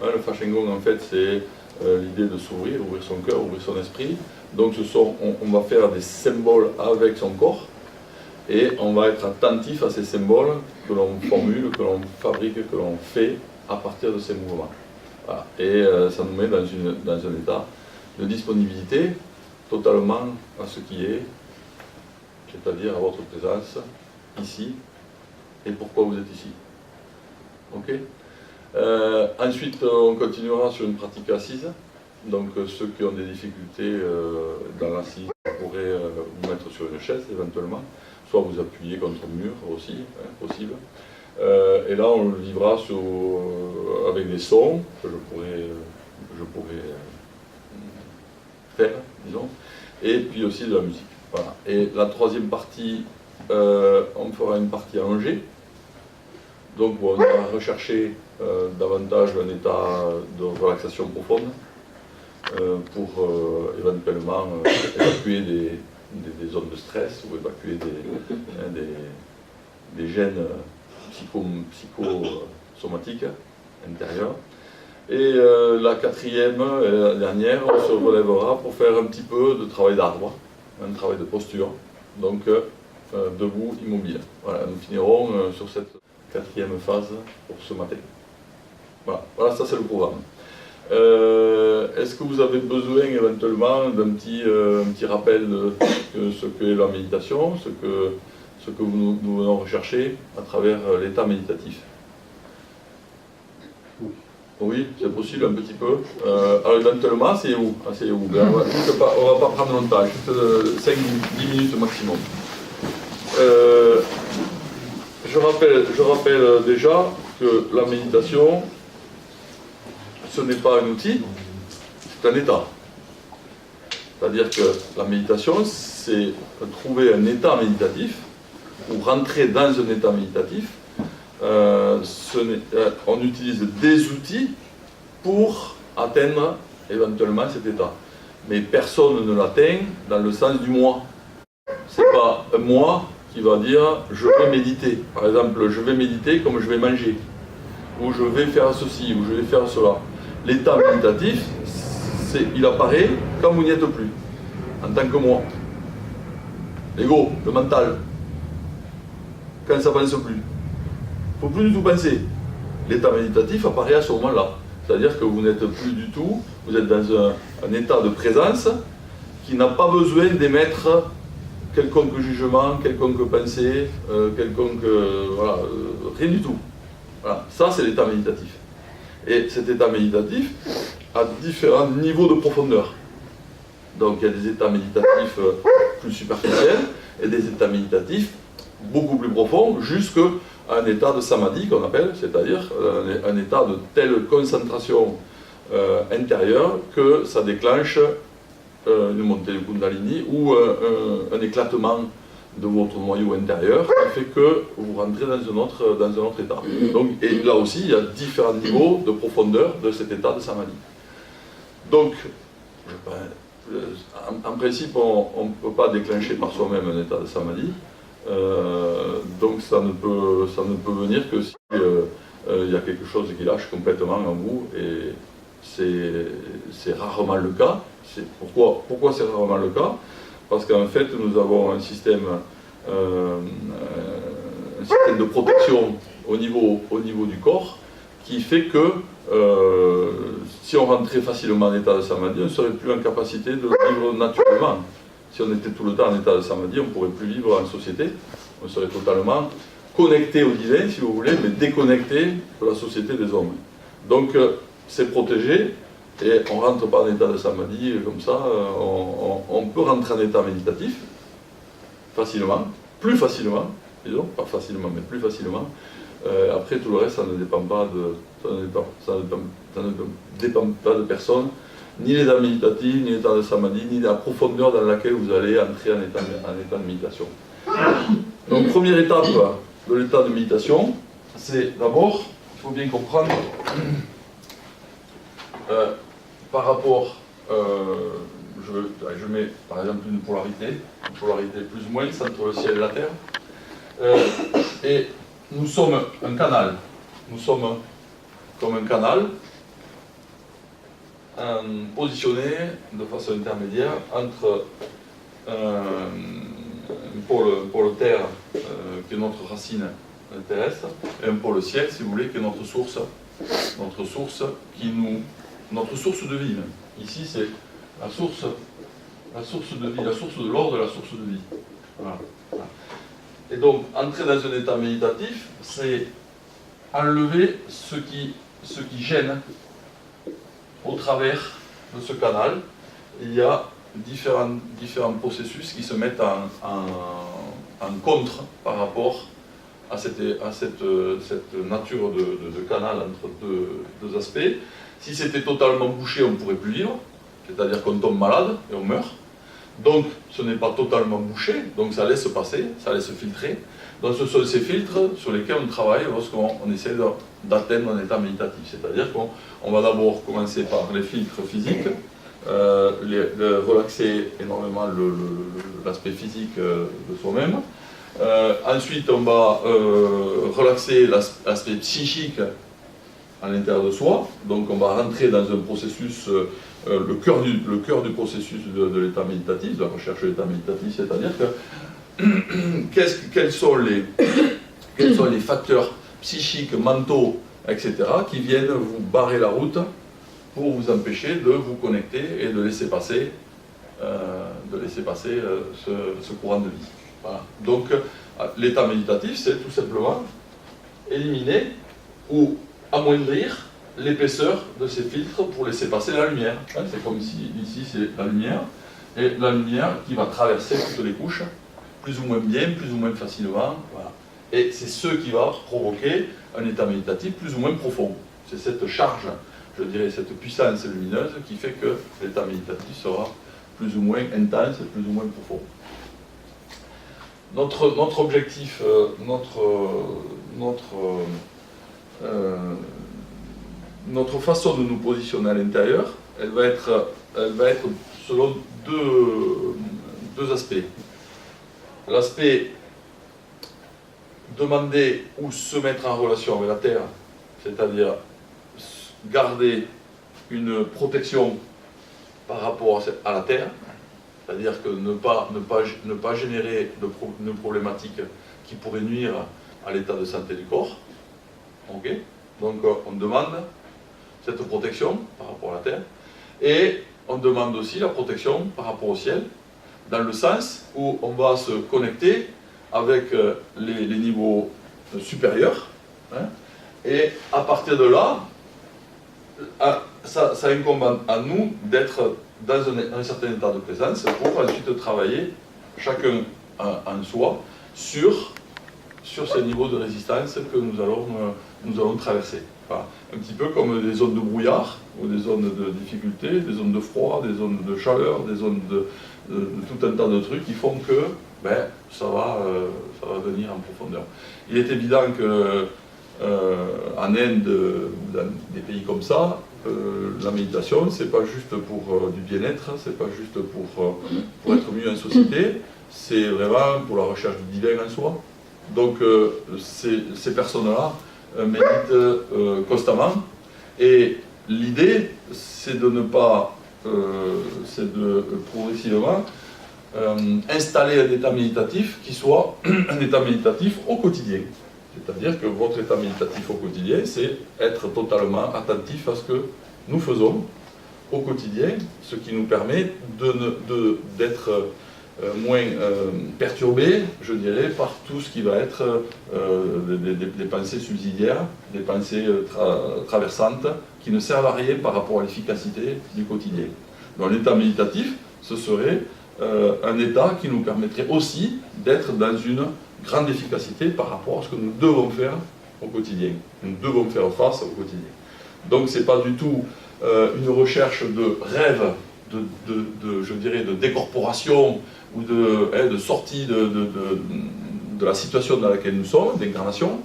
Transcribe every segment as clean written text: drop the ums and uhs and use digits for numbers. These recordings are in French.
Le Fashingon, en fait, c'est l'idée de s'ouvrir, ouvrir son cœur, ouvrir son esprit. Donc on va faire des symboles avec son corps et on va être attentif à ces symboles que l'on formule, que l'on fabrique, que l'on fait à partir de ces mouvements. Voilà. Et ça nous met dans un état de disponibilité totalement à ce qui est, c'est-à-dire à votre présence ici et pourquoi vous êtes ici. Ok. Ensuite, on continuera sur une pratique assise. Donc, ceux qui ont des difficultés dans l'assise, vous pourrez vous mettre sur une chaise éventuellement, soit vous appuyer contre le mur aussi, hein, possible. Et là, on le vivra avec des sons que je pourrais faire, disons, et puis aussi de la musique. Voilà. Et la troisième partie, on fera une partie en G. Donc, on va rechercher davantage un état de relaxation profonde pour éventuellement évacuer des zones de stress ou évacuer des gènes psychosomatiques intérieurs. Et la quatrième et la dernière, on se relèvera pour faire un petit peu de travail d'arbre, un travail de posture, donc debout, immobile. Voilà, nous finirons sur cette quatrième phase pour ce matin. Voilà, ça c'est le programme. Est-ce que vous avez besoin éventuellement d'un petit rappel de ce qu'est la méditation, ce que nous venons rechercher à travers l'état méditatif? Oui, c'est possible un petit peu. Alors éventuellement, c'est où? On ne va pas prendre longtemps, juste 5-10 minutes maximum. Je rappelle déjà que la méditation, ce n'est pas un outil, c'est un état. C'est-à-dire que la méditation, c'est trouver un état méditatif, ou rentrer dans un état méditatif. On utilise des outils pour atteindre éventuellement cet état. Mais personne ne l'atteint dans le sens du moi. Ce n'est pas un moi qui va dire je vais méditer. Par exemple, je vais méditer comme je vais manger, ou je vais faire ceci, ou je vais faire cela. L'état méditatif, il apparaît quand vous n'y êtes plus, en tant que moi. L'ego, le mental, quand ça ne pense plus. Il ne faut plus du tout penser. L'état méditatif apparaît à ce moment-là. C'est-à-dire que vous n'êtes plus du tout, vous êtes dans un état de présence qui n'a pas besoin d'émettre quelconque jugement, quelconque pensée, rien du tout. Voilà. Ça, c'est l'état méditatif. Et cet état méditatif a différents niveaux de profondeur. Donc il y a des états méditatifs plus superficiels et des états méditatifs beaucoup plus profonds, jusqu'à un état de samadhi qu'on appelle, c'est-à-dire un état de telle concentration intérieure que ça déclenche une montée du Kundalini ou un éclatement de votre noyau intérieur qui fait que vous rentrez dans un autre état. Donc, et là aussi, il y a différents niveaux de profondeur de cet état de samadhi. Donc, en principe, on ne peut pas déclencher par soi-même un état de samadhi. Donc ça ne peut venir que si il y a quelque chose qui lâche complètement en vous, et c'est rarement le cas. Pourquoi c'est rarement le cas? Parce qu'en fait nous avons un système de protection au niveau du corps qui fait que si on rentrait facilement en état de samadhi, on ne serait plus en capacité de vivre naturellement. Si on était tout le temps en état de samadhi, on ne pourrait plus vivre en société. On serait totalement connecté au divin, si vous voulez, mais déconnecté de la société des hommes. Donc, c'est protégé, et on ne rentre pas en état de samadhi comme ça. On peut rentrer en état méditatif, facilement, plus facilement, disons, pas facilement, mais plus facilement. Après, tout le reste, ça ne dépend pas de personne, ni l'état méditatif, ni l'état de samadhi, ni la profondeur dans laquelle vous allez entrer en état de méditation. Donc, première étape de l'état de méditation, c'est d'abord, il faut bien comprendre, par rapport, je mets par exemple une polarité plus ou moins entre le ciel et la terre, et nous sommes un canal. Nous sommes comme un canal positionné de façon intermédiaire entre un pôle Terre, qui est notre racine terrestre, et un pôle ciel, si vous voulez, qui est notre source de vie. Ici, c'est la source de vie, la source de l'ordre, la source de vie. Voilà. Et donc, entrer dans un état méditatif, c'est enlever ce qui gêne au travers de ce canal. Il y a différents processus qui se mettent en contre par rapport à cette nature de canal entre deux aspects. Si c'était totalement bouché, on ne pourrait plus vivre, c'est-à-dire qu'on tombe malade et on meurt. Donc ce n'est pas totalement bouché, donc ça laisse passer, ça laisse filtrer. Donc ce sont ces filtres sur lesquels on travaille lorsqu'on essaie d'atteindre un état méditatif. C'est-à-dire qu'on va d'abord commencer par les filtres physiques, relaxer énormément l'aspect physique de soi-même. Ensuite, on va relaxer l'aspect psychique à l'intérieur de soi. Donc on va rentrer dans un processus, le cœur du processus de l'état méditatif, de la recherche de l'état méditatif, c'est-à-dire que quels sont les facteurs psychiques, mentaux, etc., qui viennent vous barrer la route pour vous empêcher de vous connecter et de laisser passer, ce courant de vie. Voilà. Donc l'état méditatif, c'est tout simplement éliminer ou amoindrir l'épaisseur de ces filtres pour laisser passer la lumière. C'est comme si ici c'est la lumière, et la lumière qui va traverser toutes les couches, plus ou moins bien, plus ou moins facilement. Voilà. Et c'est ce qui va provoquer un état méditatif plus ou moins profond. C'est cette charge, je dirais, cette puissance lumineuse qui fait que l'état méditatif sera plus ou moins intense et plus ou moins profond. Notre objectif, notre façon de nous positionner à l'intérieur, elle va être selon deux aspects. L'aspect demander ou se mettre en relation avec la Terre, c'est-à-dire garder une protection par rapport à la Terre, c'est-à-dire que ne pas générer de problématiques qui pourraient nuire à l'état de santé du corps. Okay. Donc on demande cette protection par rapport à la Terre, et on demande aussi la protection par rapport au ciel, dans le sens où on va se connecter avec les niveaux supérieurs, hein, et à partir de là, ça incombe à nous d'être dans un certain état de présence pour ensuite travailler chacun en soi sur ces niveaux de résistance que nous allons traverser. Voilà. Un petit peu comme des zones de brouillard, ou des zones de difficulté, des zones de froid, des zones de chaleur, des zones de tout un tas de trucs qui font que ça va venir en profondeur. Il est évident que en Inde ou dans des pays comme ça, la méditation, c'est pas juste pour du bien-être, c'est pas juste pour être mieux en société, c'est vraiment pour la recherche du divin en soi. Donc ces personnes-là méditent constamment, et l'idée c'est de progressivement installer un état méditatif qui soit un état méditatif au quotidien. C'est-à-dire que votre état méditatif au quotidien, c'est être totalement attentif à ce que nous faisons au quotidien, ce qui nous permet d'être moins perturbé, je dirais, par tout ce qui va être des pensées subsidiaires, des pensées traversantes, qui ne servent à rien par rapport à l'efficacité du quotidien. Donc l'état méditatif, ce serait un état qui nous permettrait aussi d'être dans une grande efficacité par rapport à ce que nous devons faire au quotidien. Nous devons faire face au quotidien. Donc ce n'est pas du tout une recherche de rêve, je dirais, de décorporation ou de sortie de la situation dans laquelle nous sommes, d'incarnation.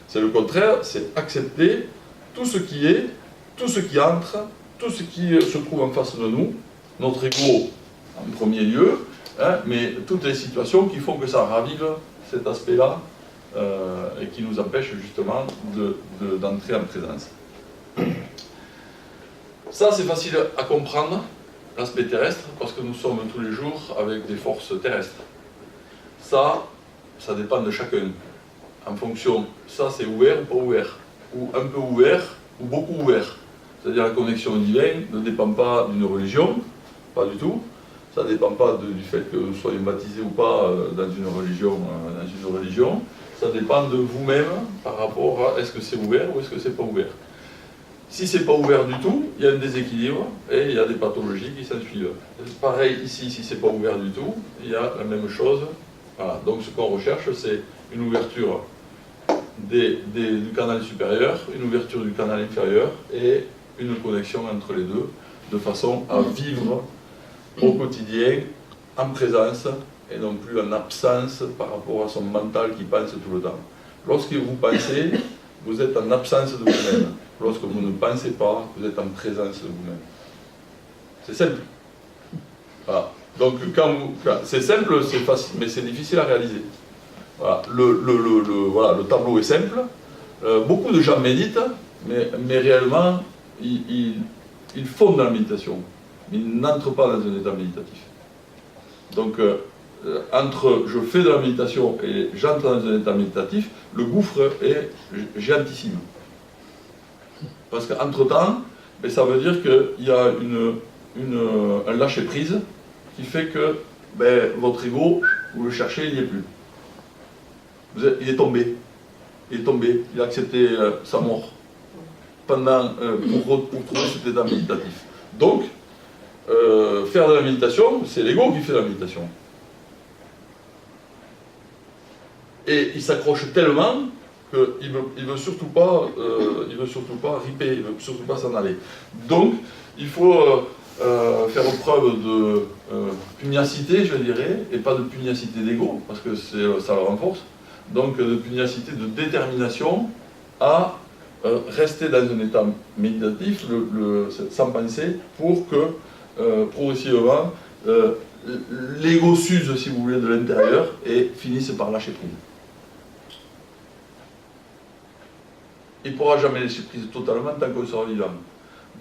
C'est le contraire, c'est accepter tout ce qui est, tout ce qui entre, tout ce qui se trouve en face de nous, notre ego en premier lieu, hein, mais toutes les situations qui font que ça ravive cet aspect-là et qui nous empêche justement d'entrer en présence. Ça, c'est facile à comprendre, l'aspect terrestre, parce que nous sommes tous les jours avec des forces terrestres. Ça dépend de chacun. En fonction, ça c'est ouvert ou pas ouvert, ou un peu ouvert, ou beaucoup ouvert. C'est-à-dire la connexion au divin ne dépend pas d'une religion, pas du tout. Ça ne dépend pas du fait que vous soyez baptisé ou pas dans une religion. Ça dépend de vous-même par rapport à est-ce que c'est ouvert ou est-ce que c'est pas ouvert. Si c'est pas ouvert du tout, il y a un déséquilibre et il y a des pathologies qui s'en suivent. Pareil ici, si c'est pas ouvert du tout, il y a la même chose. Voilà. Donc ce qu'on recherche, c'est une ouverture du canal supérieur, une ouverture du canal inférieur et une connexion entre les deux, de façon à vivre au quotidien en présence et non plus en absence par rapport à son mental qui pense tout le temps. Lorsque vous pensez, vous êtes en absence de vous-même. Lorsque vous ne pensez pas, vous êtes en présence de vous-même. C'est simple. Voilà. Donc c'est simple, c'est facile, mais c'est difficile à réaliser. Voilà. Le tableau est simple. Beaucoup de gens méditent, mais réellement, ils font de la méditation. Ils n'entrent pas dans un état méditatif. Donc, entre je fais de la méditation et j'entre dans un état méditatif, le gouffre est géantissime. Parce qu'entre-temps, ça veut dire qu'il y a un lâcher-prise qui fait que votre ego, vous le cherchez, il n'y est plus. Il est tombé. Il a accepté sa mort pour trouver cet état méditatif. Donc, faire de la méditation, c'est l'ego qui fait de la méditation. Et il s'accroche tellement qu'il ne veut surtout pas riper, il ne veut surtout pas s'en aller. Donc, il faut faire preuve de pugnacité, je dirais, et pas de pugnacité d'ego, parce que ça le renforce. Donc, de pugnacité, de détermination à rester dans un état méditatif, sans penser, pour que progressivement l'ego s'use, si vous voulez, de l'intérieur et finisse par lâcher prise. Il ne pourra jamais lâcher prise totalement tant qu'on sera vivant.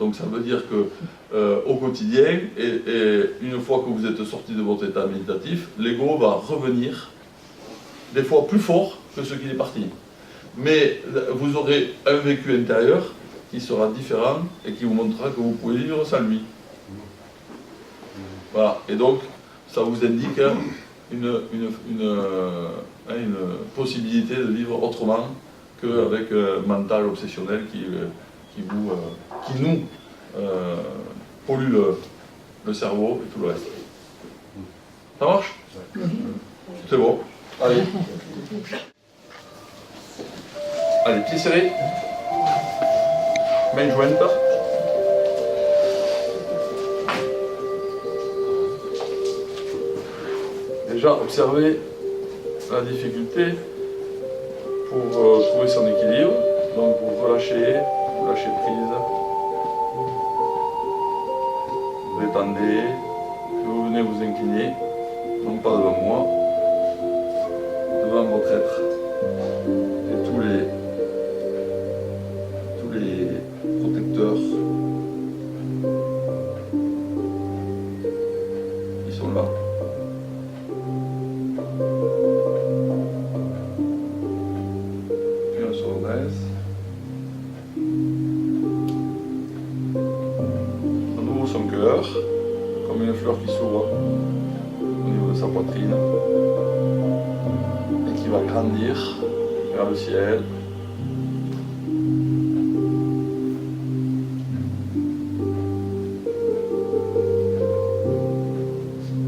Donc ça veut dire que au quotidien, et une fois que vous êtes sorti de votre état méditatif, l'ego va revenir des fois plus fort que ce qu'il est parti. Mais vous aurez un vécu intérieur qui sera différent et qui vous montrera que vous pouvez vivre sans lui. Voilà. Et donc, ça vous indique une possibilité de vivre autrement qu'avec un mental obsessionnel qui nous pollue le cerveau et tout le reste. Ça marche? C'est bon. Allez. Allez, pieds serrés. Main jointe. Déjà, observez la difficulté pour trouver son équilibre. Donc, vous relâchez prise. Vous détendez, puis vous venez vous incliner, non pas devant moi, devant votre être. Et tous les protecteurs qui sont là. Puis on se redresse. On ouvre son cœur, comme une fleur qui s'ouvre au niveau de sa poitrine et qui va grandir vers le ciel.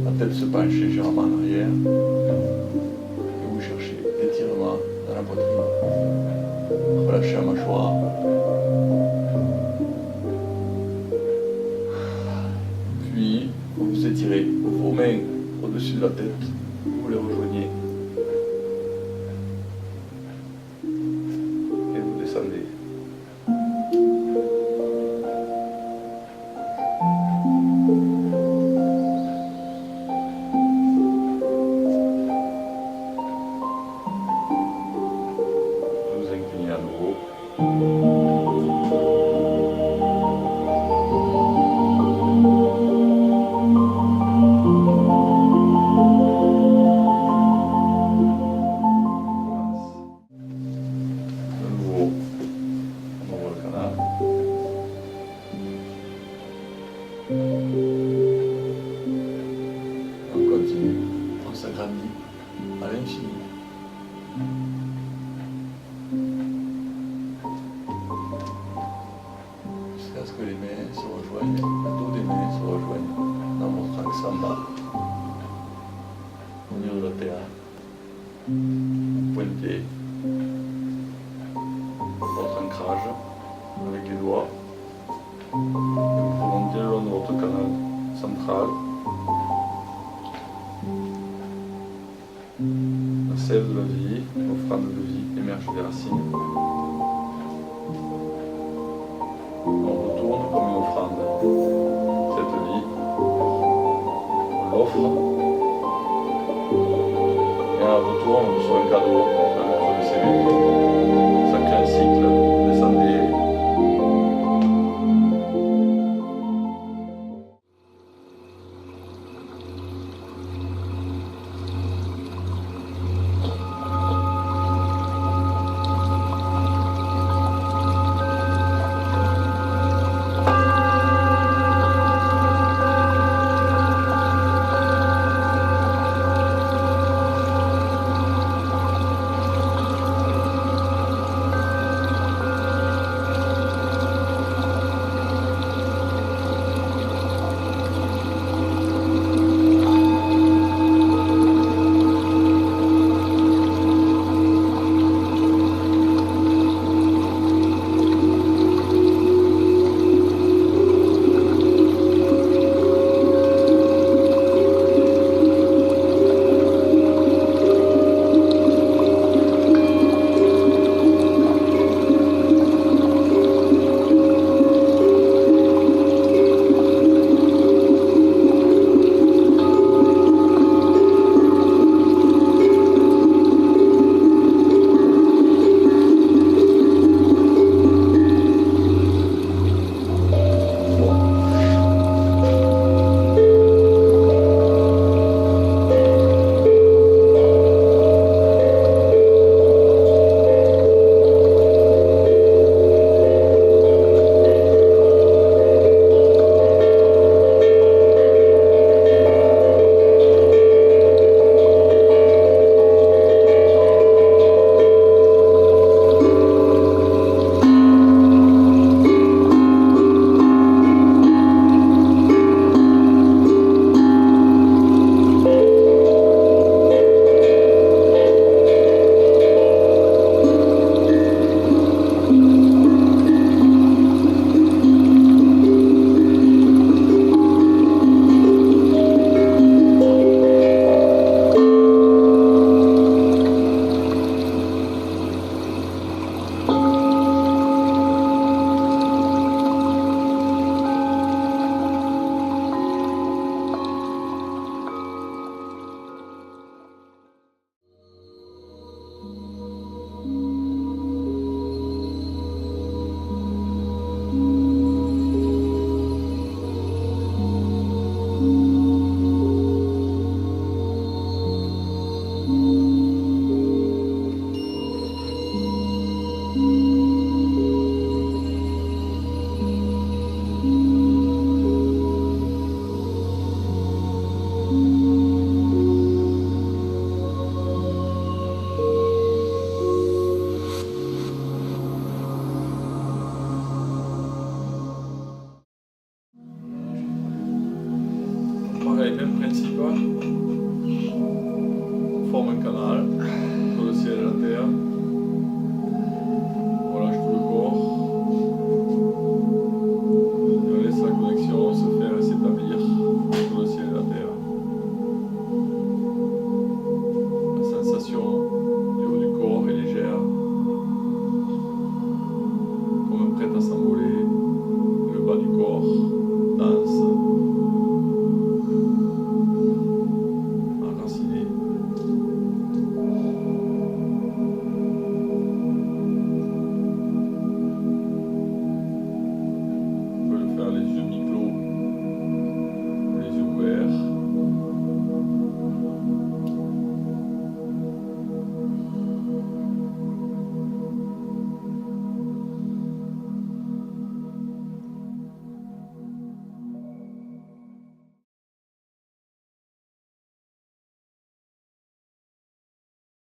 La tête se penche légèrement en arrière et vous cherchez l'étirement dans la poitrine. Relâchez la mâchoire. Puis vous étirez vos mains au-dessus de la tête, vous les rejoignez. Et vous descendez. Vous inclinez à nouveau. d'ancrage avec les doigts. Et vous remontez le long de votre canal central. La sève de la vie, l'offrande de vie émerge des racines. On retourne comme une offrande. Cette vie, on l'offre. Et on retourne sur un cadeau dans notre vie.